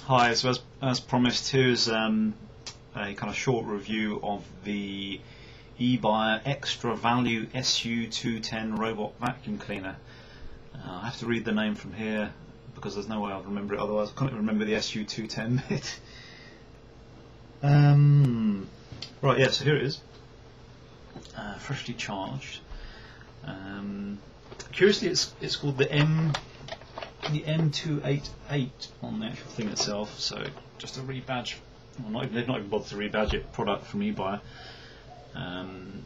Hi, so as promised, here's a kind of short review of the eBuyer Extra Value SU210 Robot Vacuum Cleaner. I have to read the name from here because there's no way I'll remember it otherwise. I can't even remember the SU210 bit. Right, yeah, so here it is. Freshly charged. Curiously, it's called the M-288 on the actual thing itself, so just a rebadge. Well, they've not even bothered to rebadge it. Product from eBuyer. In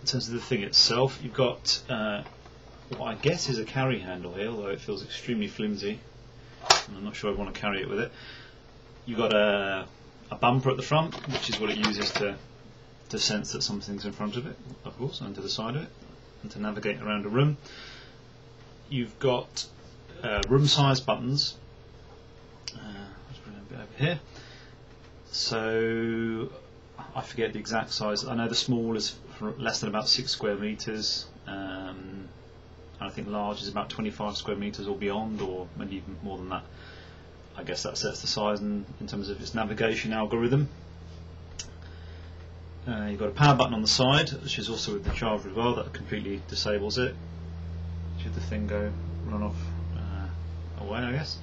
terms of the thing itself, you've got what I guess is a carry handle here, although it feels extremely flimsy, and I'm not sure I want to carry it with it. You've got a bumper at the front, which is what it uses to sense that something's in front of it, of course, and to the side of it, and to navigate around a room. You've got room size buttons. Let's bring it a bit over here. So I forget the exact size. I know the small is for less than about 6 square meters. I think large is about 25 square meters or beyond, or maybe even more than that. I guess that sets the size in terms of its navigation algorithm. You've got a power button on the side, which is also with the charger as well. That completely disables it should the thing run off away, I guess.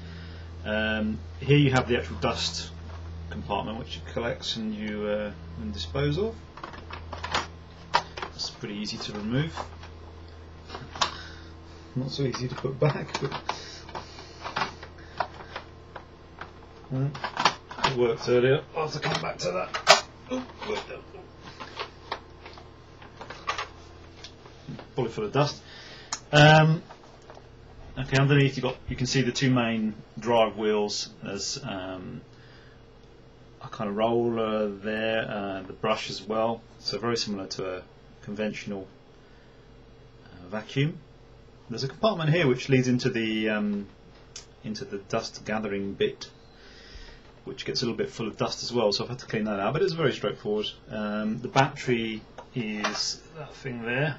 Here you have the actual dust compartment, which it collects and you and dispose of. It's pretty easy to remove. Not so easy to put back, but it worked earlier. I'll have to come back to that. Bullet full of dust. Okay, underneath you can see the two main drive wheels. There's a kind of roller there, the brush as well. So very similar to a conventional vacuum. There's a compartment here which leads into the dust gathering bit, which gets a little bit full of dust as well. So I've had to clean that out, but it's very straightforward. The battery is that thing there.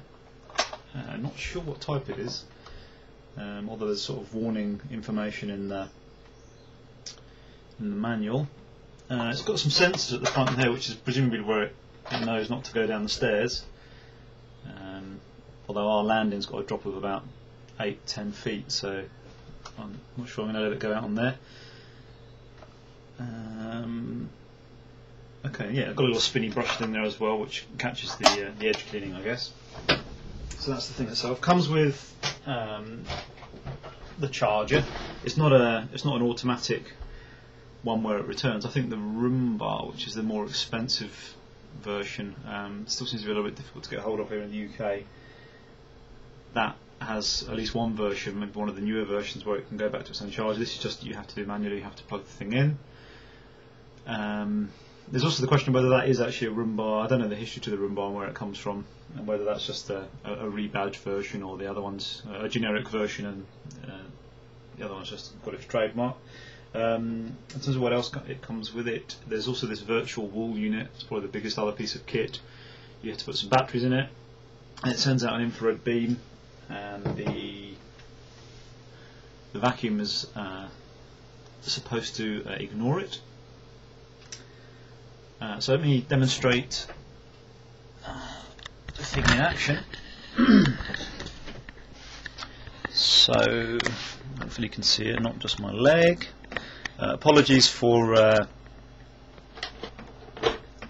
Not sure what type it is, although there's sort of warning information in the manual. It's got some sensors at the front here, which is presumably where it knows not to go down the stairs. Although our landing's got a drop of about 8-10 feet, so I'm not sure I'm going to let it go out on there. Okay, yeah, I've got a little spinny brush thing there as well, which catches the edge cleaning, I guess. So that's the thing itself. Comes with the charger. It's not an automatic one where it returns. I think the Roomba, which is the more expensive version, still seems to be a little bit difficult to get hold of here in the UK. That has at least one version, maybe one of the newer versions, where it can go back to its own charger. This is just you have to do manually. You have to plug the thing in. There's also the question of whether that is actually a Roomba. I don't know the history to the Roomba and where it comes from, and whether that's just a rebadged version or the other one's a generic version and the other one's just got its trademark. In terms of what else it comes with it, there's also this virtual wall unit. It's probably the biggest other piece of kit. You have to put some batteries in it, and it sends out an infrared beam, and the vacuum is supposed to ignore it. So let me demonstrate the thing in action. So hopefully you can see it, not just my leg. Apologies for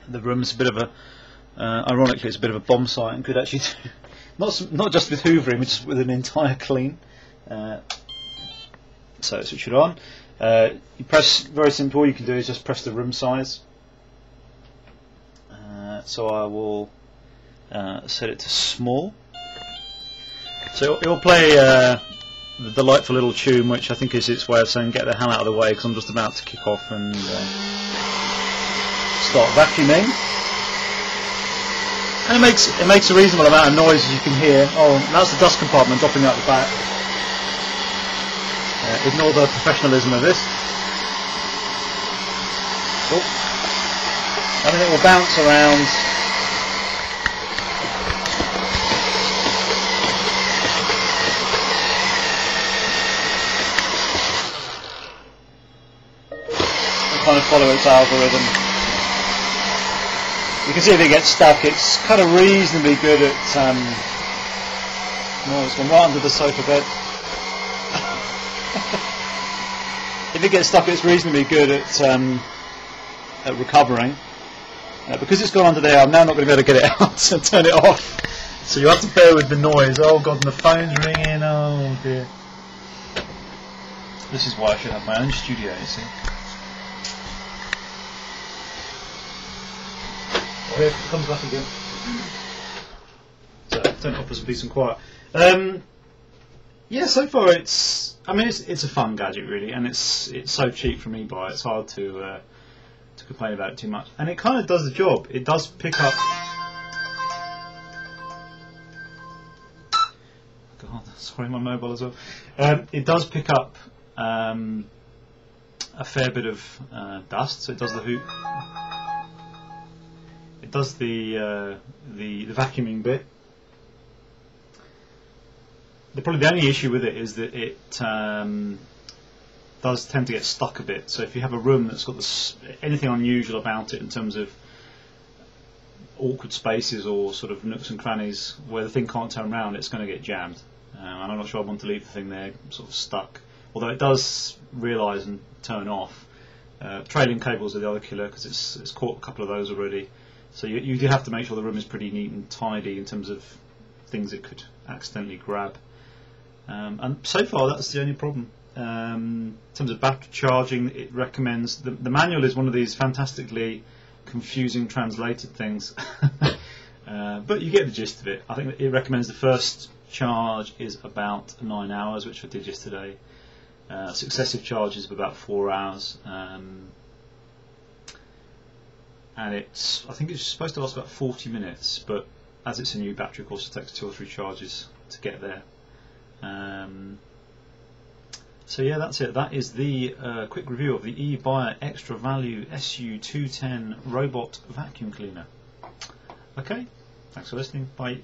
the room's a bit of a ironically it's a bit of a bomb site and could actually do not just with hoovering, but just with an entire clean. So switch it on. You press, very simple, all you can do is just press the room size. So I will set it to small. So it will play the delightful little tune, which I think is its way of saying get the hell out of the way, because I'm just about to kick off and start vacuuming. And it makes a reasonable amount of noise, as you can hear. Oh, that's the dust compartment dropping out the back. Ignore the professionalism of this. Oh. And then it will bounce around. kind of follow its algorithm. You can see if it gets stuck, it's kind of reasonably good at. No, it's gone right under the sofa bed. If it gets stuck, it's reasonably good at recovering. Because it's gone under there, I'm now not going to be able to get it out and turn it off. So you have to bear with the noise. Oh god, and the phone's ringing. Oh dear. This is why I should have my own studio, you see. Oh, here it comes back again. So turn it off as a peace and quiet. Yeah, so far it's a fun gadget really, and it's so cheap from eBuyer. It's hard to complain about it too much, and it kind of does the job. It does pick up. God, sorry, my mobile as well. It does pick up a fair bit of dust, so it does the hoop. It does the vacuuming bit. Probably the only issue with it is that it does tend to get stuck a bit. So if you have a room that's got anything unusual about it in terms of awkward spaces or sort of nooks and crannies where the thing can't turn around, it's going to get jammed. And I'm not sure I want to leave the thing there sort of stuck. Although it does realise and turn off. Trailing cables are the other killer because it's caught a couple of those already. So you do have to make sure the room is pretty neat and tidy in terms of things it could accidentally grab. And so far that's the only problem. In terms of battery charging, it recommends the manual is one of these fantastically confusing translated things, but you get the gist of it. I think it recommends the first charge is about 9 hours, which I did yesterday. Successive charges of about 4 hours, and I think it's supposed to last about 40 minutes, but as it's a new battery, of course, it takes 2 or 3 charges to get there. So yeah, that's it. That is the quick review of the eBuyer Extra Value SU210 Robot Vacuum Cleaner. Okay, thanks for listening. Bye.